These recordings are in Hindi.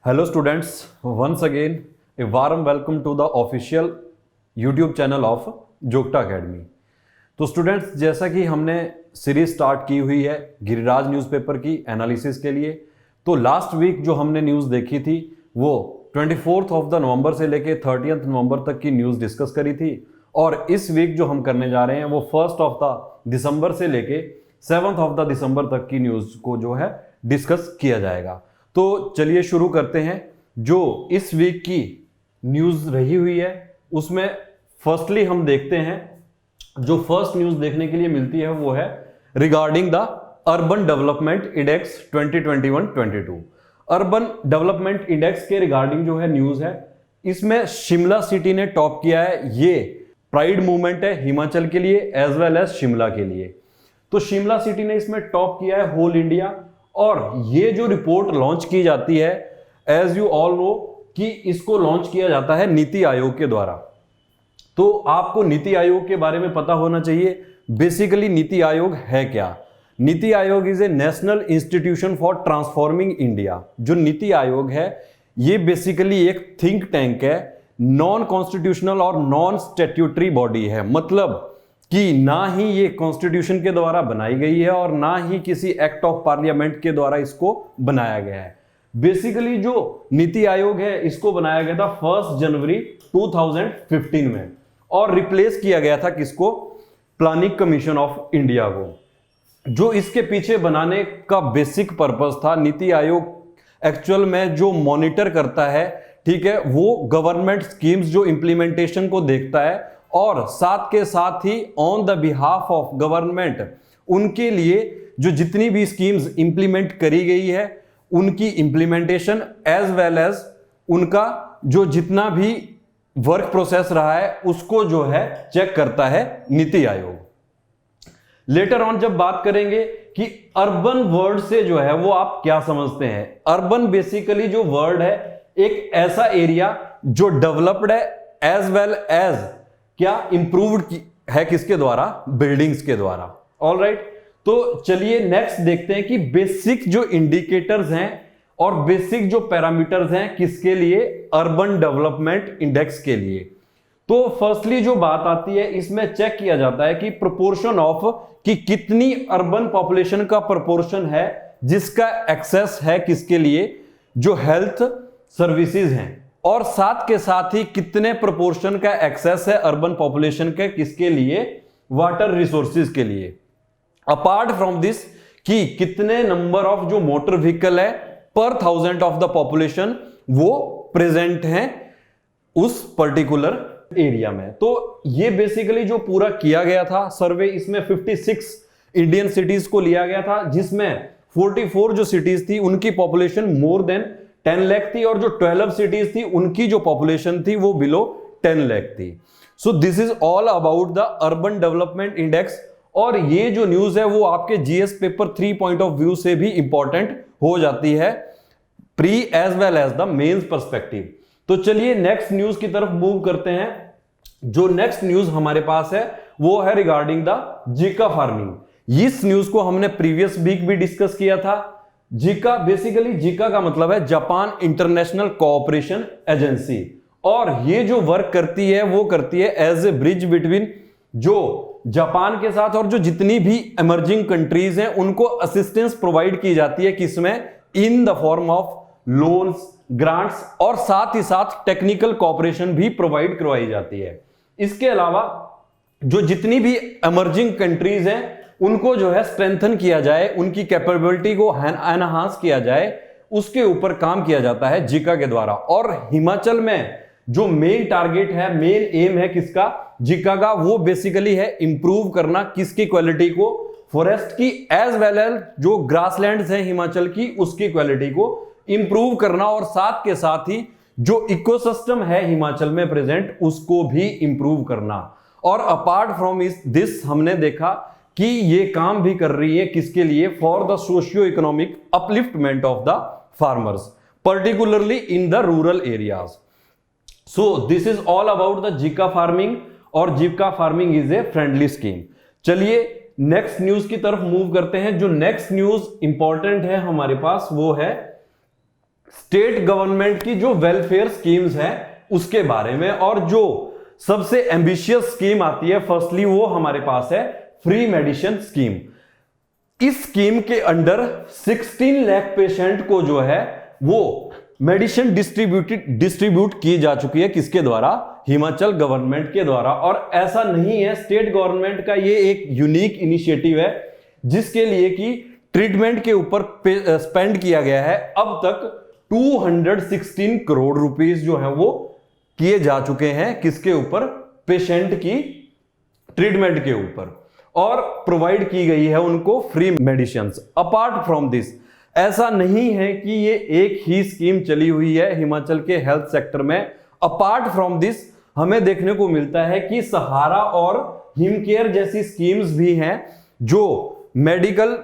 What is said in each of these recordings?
Hello students, once again a warm welcome to the official YouTube channel of Jogta academy. तो स्टूडेंट्स, जैसा कि हमने सीरीज स्टार्ट की हुई है गिरिराज न्यूज़पेपर की एनालिसिस के लिए, तो लास्ट वीक जो हमने न्यूज़ देखी थी वो 24 नवंबर से लेके 30 नवंबर तक की न्यूज़ डिस्कस करी थी, और इस वीक जो हम करने जा रहे हैं वो 1 दिसंबर से लेके 7 दिसंबर तक की न्यूज़ को जो है डिस्कस किया जाएगा। तो चलिए शुरू करते हैं। जो इस वीक की न्यूज़ रही हुई है उसमें फर्स्टली हम देखते हैं, जो फर्स्ट न्यूज़ देखने के लिए मिलती है वो है regarding the urban development index 2021-22। Urban development index के रिगार्डिंग जो है न्यूज़ है, इसमें शिमला सिटी ने टॉप किया है। ये प्राइड मूवमेंट है हिमाचल के लिए एज वेल एज शिमला के लिए। तो शिमला सिटी ने इसमें टॉप किया है होल इंडिया, और ये जो रिपोर्ट लॉन्च की जाती है, एज यू ऑल नो कि इसको लॉन्च किया जाता है नीति आयोग के द्वारा। तो आपको नीति आयोग के बारे में पता होना चाहिए। बेसिकली नीति आयोग है क्या? NITI Aayog is a national institution for transforming India. जो नीति आयोग है ये बेसिकली एक थिंक टैंक है, नॉन कॉन्स्टिट्यूशनल और नॉन स्टैट्यूटरी बॉडी है। मतलब कि ना ही ये कॉन्स्टिट्यूशन के द्वारा बनाई गई है और ना ही किसी एक्ट ऑफ पार्लियामेंट के द्वारा इसको बनाया गया है। बेसिकली जो नीति आयोग है इसको बनाया गया था 1 जनवरी 2015 में, और रिप्लेस किया गया था किसको? प्लानिंग कमीशन ऑफ इंडिया को। जो इसके पीछे बनाने का बेसिक पर्पस था, नीति आयोग एक्चुअल में जो मॉनिटर करता है, ठीक है, वो गवर्नमेंट स्कीम्स जो इंप्लीमेंटेशन को देखता है, और साथ के साथ ही on the behalf of government उनके लिए जो जितनी भी स्कीम्स इंप्लीमेंट करी गई है उनकी इंप्लीमेंटेशन एज वेल एज उनका जो जितना भी वर्क प्रोसेस रहा है उसको जो है चेक करता है नीति आयोग। लेटर ऑन जब बात करेंगे कि अर्बन वर्ड से जो है वो आप क्या समझते हैं। अर्बन बेसिकली जो वर्ड है एक ऐसा एरिया जो डेवलप्ड है एज वेल एज क्या इंप्रूव्ड है, किसके द्वारा? बिल्डिंग्स के द्वारा। ऑल राइट, तो चलिए नेक्स्ट देखते हैं कि बेसिक जो इंडिकेटर्स हैं और बेसिक जो पैरामीटर्स हैं किसके लिए? अर्बन डेवलपमेंट इंडेक्स के लिए। तो फर्स्टली जो बात आती है इसमें चेक किया जाता है कि प्रोपोर्शन ऑफ कि कितनी अर्बन पॉपुलेशन का प्रोपोर्शन है जिसका एक्सेस है किसके लिए? जो हेल्थ सर्विसेज हैं, और साथ के साथ ही कितने प्रोपोर्शन का एक्सेस है अर्बन पॉपुलेशन के किसके लिए? वाटर रिसोर्सेज के लिए। अपार्ट फ्रॉम दिस कि कितने नंबर ऑफ जो मोटर व्हीकल है पर 1000 ऑफ द पॉपुलेशन वो प्रेजेंट हैं उस पर्टिकुलर एरिया में। तो ये बेसिकली जो पूरा किया गया था सर्वे, इसमें 56 इंडियन सिटीज को लिया गया था, जिसमें 44 जो सिटीज थी उनकी पॉपुलेशन मोर देन 10 लाख थी, और जो 12 सिटीज थी उनकी जो पॉपुलेशन थी वो बिलो 10 लाख थी। So this is all about the urban development index. और ये जो न्यूज है वो आपके GS paper 3 point of view से भी इंपॉर्टेंट हो जाती है, pre as well as the mains perspective. तो चलिए नेक्स्ट न्यूज की तरफ मूव करते हैं। जो नेक्स्ट न्यूज हमारे पास है वो है रिगार्डिंग द जीका फार्मिंग। इस न्यूज को हमने प्रीवियस वीक भी डिस्कस किया था। जीका बेसिकली, जीका का मतलब है जापान इंटरनेशनल कोऑपरेशन एजेंसी, और ये जो वर्क करती है वो करती है एज ए ब्रिज बिटवीन जो जापान के साथ और जो जितनी भी इमर्जिंग कंट्रीज हैं उनको असिस्टेंस प्रोवाइड की जाती है, किसमें? In the form of loans, grants, और साथ ही साथ टेक्निकल कोऑपरेशन भी प्रोवाइड करवाई जाती है। इसके अलावा जो जितनी भी इमर्जिंग कंट्रीज हैं उनको जो है स्ट्रेंथन किया जाए, उनकी कैपेबिलिटी को एनहांस किया जाए, उसके ऊपर काम किया जाता है जीका के द्वारा। और हिमाचल में जो मेन टारगेट है, मेन एम है किसका? जीका का। वो बेसिकली है इंप्रूव करना किसकी क्वालिटी को? फॉरेस्ट की, एज वेल एज जो ग्रासलैंड्स हैं हिमाचल की उसकी क्वालिटी को इंप्रूव करना, और साथ के साथ ही जो इकोसिस्टम है हिमाचल में प्रेजेंट उसको भी इंप्रूव करना। और अपार्ट फ्रॉम दिस हमने देखा कि ये काम भी कर रही है किसके लिए? For the socio economic upliftment of the farmers, particularly in the rural areas. So this is all about the JICA farming, और JICA farming is a friendly scheme. चलिए नेक्स्ट न्यूज की तरफ मूव करते हैं। जो नेक्स्ट न्यूज इंपॉर्टेंट है हमारे पास वो है स्टेट गवर्नमेंट की जो वेलफेयर स्कीम्स हैं उसके बारे में। और जो सबसे एम्बिशियस स्कीम आती है फर्स्टली वो हमारे पास है फ्री मेडिसिन स्कीम। इस स्कीम के अंडर 16 लाख पेशेंट को जो है वो मेडिसिन डिस्ट्रीब्यूट की जा चुकी है। किसके द्वारा? हिमाचल गवर्नमेंट के द्वारा। और ऐसा नहीं है, स्टेट गवर्नमेंट का ये एक यूनिक इनिशिएटिव है जिसके लिए कि ट्रीटमेंट के ऊपर स्पेंड किया गया है अब तक 216 करोड़ रुपीस जो है वो किए जा चुके हैं। किसके ऊपर? पेशेंट की ट्रीटमेंट के ऊपर, और प्रोवाइड की गई है उनको free medicine. Apart from this, ऐसा नहीं है कि ये एक ही स्कीम चली हुई है हिमाचल के हेल्थ सेक्टर में। अपार्ट फ्रॉम दिस हमें देखने को मिलता है कि सहारा और हिमकेयर जैसी स्कीम्स भी हैं जो मेडिकल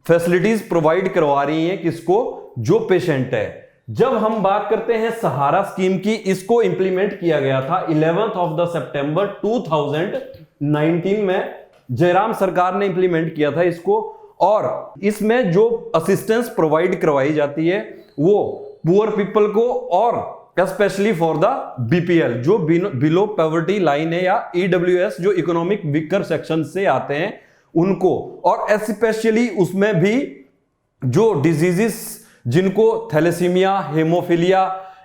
फैसिलिटीज प्रोवाइड करवा रही हैं। किसको? जो पेशेंट है। जब हम बात करते हैं सहारा स्कीम की, इसको इंप्लीमेंट किया गया था 11 सितंबर 2019 में। जयराम सरकार ने इंप्लीमेंट किया था इसको। और इसमें जो असिस्टेंस प्रोवाइड करवाई जाती है वो पुअर पीपल को, और स्पेशली फॉर द बीपीएल जो बिलो पॉवर्टी लाइन है, या ईडब्ल्यूएस जो इकोनॉमिक वीकर सेक्शन से आते हैं उनको। और स्पेशली उसमें भी जो डिजीजेस जिनको थैलेसीमिया, हेमोफीलिया,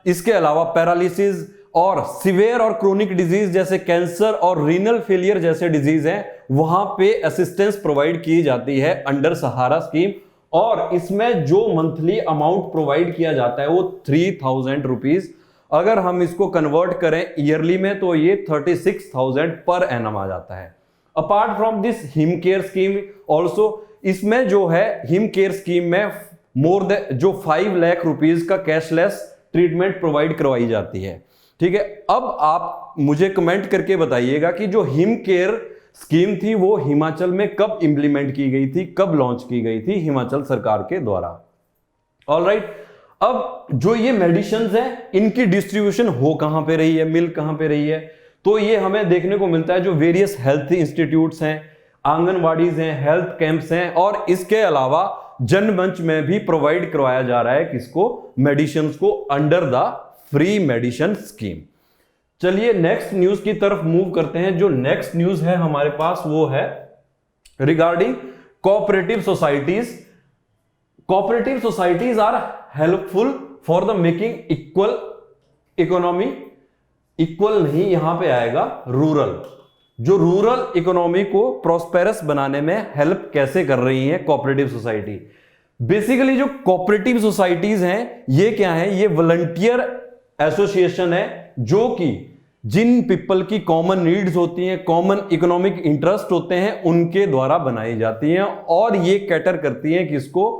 इसके अलावा पैरालिसिस और सिवियर और क्रोनिक डिजीज जैसे कैंसर और रीनल फेलियर जैसे डिजीज हैं, वहां पे असिस्टेंस प्रोवाइड की जाती है अंडर सहारा स्कीम। और इसमें जो मंथली अमाउंट प्रोवाइड किया जाता है वो 3000 रुपीज। अगर हम इसको कन्वर्ट करें ईयरली में तो ये 36,000 पर एनम आ जाता है। Apart from this him care scheme also, इसमें जो है हिम केयर स्कीम में मोर देन जो 5 लाख रुपीज का कैशलेस ट्रीटमेंट प्रोवाइड करवाई जाती है। ठीक है, अब आप मुझे कमेंट करके बताइएगा कि जो हिम केयर स्कीम थी वो हिमाचल में कब इंप्लीमेंट की गई थी, कब लॉन्च की गई थी हिमाचल सरकार के द्वारा। ऑलराइट, अब जो ये मेडिसिन है इनकी डिस्ट्रीब्यूशन हो कहां पे रही है, मिल कहां पे रही है, तो ये हमें देखने को मिलता है जो वेरियस हेल्थ इंस्टीट्यूट्स हैं, आंगनवाड़ीज हैं, हेल्थ कैंप्स हैं, और इसके अलावा जनमंच में भी प्रोवाइड करवाया जा रहा है किसको? मेडिसिन को under the free medicine scheme. चलिए नेक्स्ट न्यूज की तरफ मूव करते हैं। जो नेक्स्ट न्यूज है हमारे पास वो है regarding cooperative societies. Cooperative societies are helpful for the making equal economy. Equal नहीं, यहां पे आएगा रूरल। जो रूरल इकोनॉमी को प्रॉस्पेरस बनाने में हेल्प कैसे कर रही है कोऑपरेटिव सोसाइटी। बेसिकली जो कोऑपरेटिव सोसाइटीज हैं ये क्या है? ये वॉलंटियर एसोसिएशन है जो कि जिन पीपल की कॉमन नीड्स होती हैं, कॉमन इकोनॉमिक इंटरेस्ट होते हैं, उनके द्वारा बनाई जाती हैं। और ये कैटर करती हैं किसको?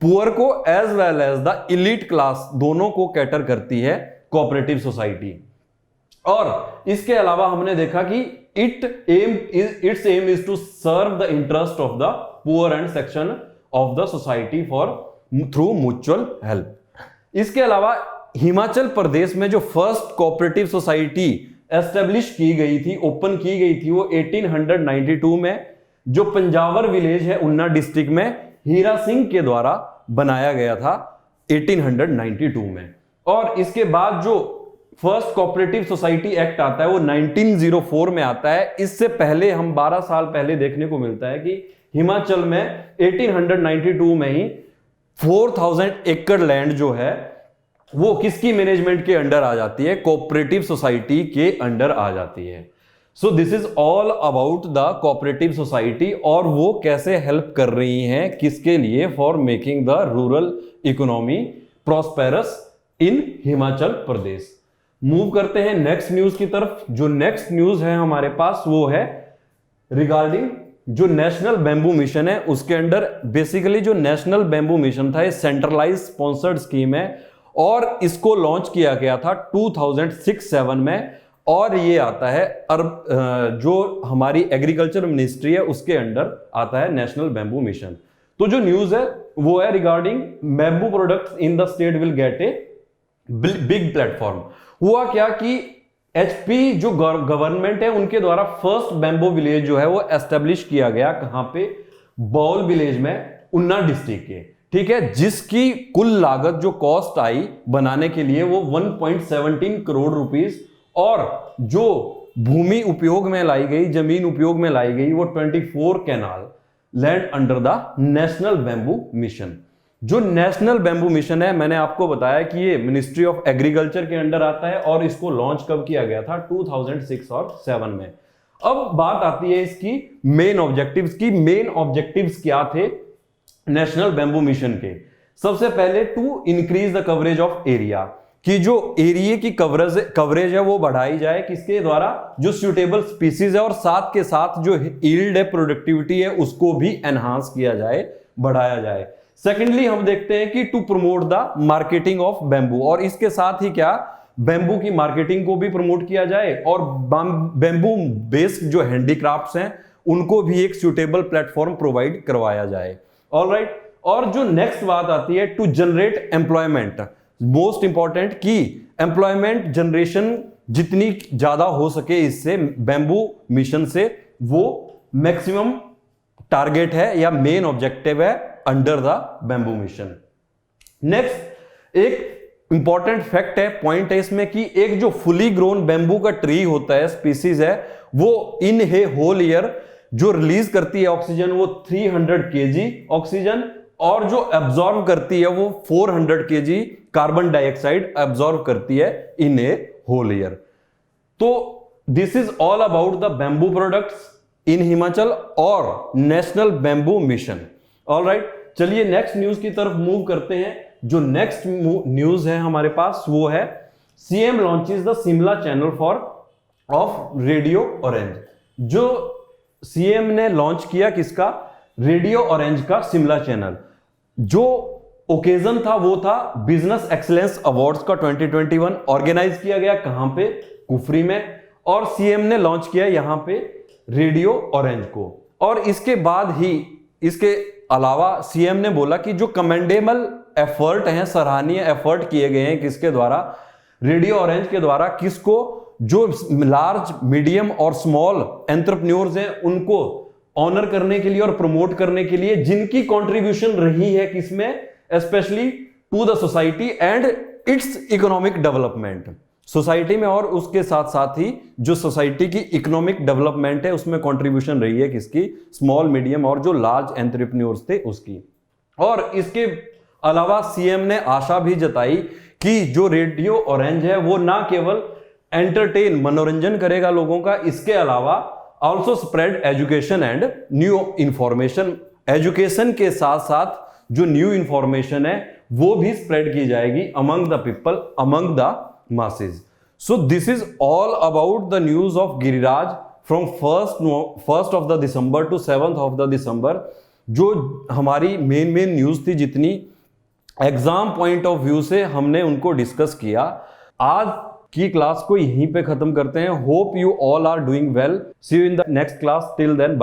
पुअर को as well as the elite class, दोनों को कैटर करती है कोऑपरेटिव सोसाइटी। और इसके अलावा हमने देखा कि its aim is to serve the interest of the poor and section of the society for through mutual help. इसके अलावा हिमाचल प्रदेश में जो फर्स्ट कोऑपरेटिव सोसाइटी एस्टेब्लिश की गई थी, ओपन की गई थी, वो 1892 में जो पंजावर विलेज है उन्ना डिस्ट्रिक्ट में हीरा सिंह के द्वारा बनाया गया था 1892 में। और इसके बाद जो फर्स्ट कोऑपरेटिव सोसाइटी एक्ट आता है वो 1904 में आता है। इससे पहले हम 12 साल पहले देखने को मिलता है कि हिमाचल में 1892 में ही 4000 एकड़ लैंड जो है वो किसकी मैनेजमेंट के अंडर आ जाती है? कोऑपरेटिव सोसाइटी के अंडर आ जाती है। सो this is all about the cooperative society और वो कैसे हेल्प कर रही हैं किसके लिए? For making the rural economy prosperous in Himachal Pradesh. Move करते हैं नेक्स्ट न्यूज की तरफ। जो नेक्स्ट न्यूज है हमारे पास वो है रिगार्डिंग जो नेशनल बैम्बू मिशन है उसके अंडर। बेसिकली जो नेशनल बैम्बू मिशन था ये सेंट्रलाइज स्पॉन्सर्ड स्कीम है और इसको लॉन्च किया गया था 2006-07 में। और ये आता है जो हमारी एग्रीकल्चर मिनिस्ट्री है उसके अंडर आता है नेशनल बैम्बू मिशन। तो जो न्यूज है वो है regarding bamboo products in the state will get a big platform. हुआ क्या कि एचपी जो गवर्नमेंट है उनके द्वारा फर्स्ट बैम्बू विलेज जो है वो एस्टेब्लिश किया गया। कहां पे? बौल विलेज में, उन्ना डिस्ट्रिक्ट के। ठीक है, जिसकी कुल लागत जो कॉस्ट आई बनाने के लिए वो 1.17 करोड़ रुपीस, और जो भूमि उपयोग में लाई गई, जमीन उपयोग में लाई गई, वो 24 canal land under the national bamboo mission. जो नेशनल बैम्बू मिशन है, मैंने आपको बताया कि ये मिनिस्ट्री ऑफ एग्रीकल्चर के अंडर आता है, और इसको लॉन्च कब किया गया था? 2006 और 7 में। अब बात आती है इसकी मेन ऑब्जेक्टिव्स की। मेन ऑब्जेक्टिव्स क्या थे नेशनल बैम्बू मिशन के? सबसे पहले to increase the coverage of area, कि जो एरिया की कवरेज है वो बढ़ाई जाए, किसके द्वारा? जो सूटेबल स्पीसीज है, और साथ के साथ जो यील्ड है, प्रोडक्टिविटी है, उसको भी एनहांस किया जाए, बढ़ाया जाए। सेकेंडली हम देखते हैं कि to promote the marketing of bamboo, और इसके साथ ही क्या, बैम्बू की मार्केटिंग को भी प्रमोट किया जाए, और बैम्बू बेस्ड जो हैंडीक्राफ्ट्स हैं उनको भी एक सूटेबल प्लेटफॉर्म प्रोवाइड करवाया जाए। ऑलराइट, और जो नेक्स्ट बात आती है to generate employment, most important, की एम्प्लॉयमेंट जनरेशन जितनी ज्यादा हो सके इससे, बैम्बू मिशन से, वो मैक्सिमम टारगेट है या मेन ऑब्जेक्टिव है under the bamboo mission. Next एक इंपॉर्टेंट फैक्ट है, पॉइंट है इसमें, कि एक जो फुली ग्रोन बैम्बू का ट्री होता है, स्पीसीज है, वो इन ए होल ईयर जो रिलीज करती है ऑक्सीजन, वो 300 kg ऑक्सीजन, और जो एब्जॉर्व करती है वो 400 kg कार्बन डाइऑक्साइड एब्जॉर्व करती है इन ए होल ईयर। तो this is all about the bamboo products in Himachal और नेशनल बैम्बू मिशन। ऑलराइट, चलिए नेक्स्ट न्यूज की तरफ मूव करते हैं। जो नेक्स्ट न्यूज है हमारे पास वो है CM launches the Shimla channel for of radio orange. जो सीएम ने लॉन्च किया किसका? रेडियो ऑरेंज का शिमला चैनल। जो ओकेजन था वो था बिजनेस एक्सीलेंस अवार्ड्स का 2021, ऑर्गेनाइज किया गया कहां पे? कुफरी में, और सीएम ने लॉन्च किया यहां पे रेडियो ऑरेंज को। और इसके बाद ही, इसके अलावा सीएम ने बोला कि जो कमेंडेबल एफर्ट हैं, सराहनीय एफर्ट किए गए हैं किसके द्वारा? रेडियो ऑरेंज के द्वारा। किसको? जो लार्ज, मीडियम और स्मॉल एंटरप्रेन्योर्स हैं उनको ऑनर करने के लिए और प्रमोट करने के लिए, जिनकी कंट्रीब्यूशन रही है किसमें? Specially to the society and its economic development, society में, और उसके साथ साथ ही जो सोसाइटी की इकोनॉमिक डेवलपमेंट है उसमें कंट्रीब्यूशन रही है किसकी? स्मॉल, मीडियम और जो लार्ज एंटरप्रेन्योर्स थे उसकी। और इसके अलावा सीएम ने आशा भी जताई कि जो रेडियो ऑरेंज है वो ना केवल एंटरटेन, मनोरंजन करेगा लोगों का, इसके अलावा also spread education and new information. Education के साथ साथ जो न्यू इंफॉर्मेशन है वो भी स्प्रेड की जाएगी among the people, among the masses. So this is all about the news of Giriraj from 1st of the December to 7th of the December। जो हमारी मेन न्यूज थी, जितनी एग्जाम पॉइंट ऑफ व्यू से हमने उनको डिस्कस किया। आज की क्लास को यहीं पे खत्म करते हैं। Hope you all are doing well. See you in the next class. Till then bye.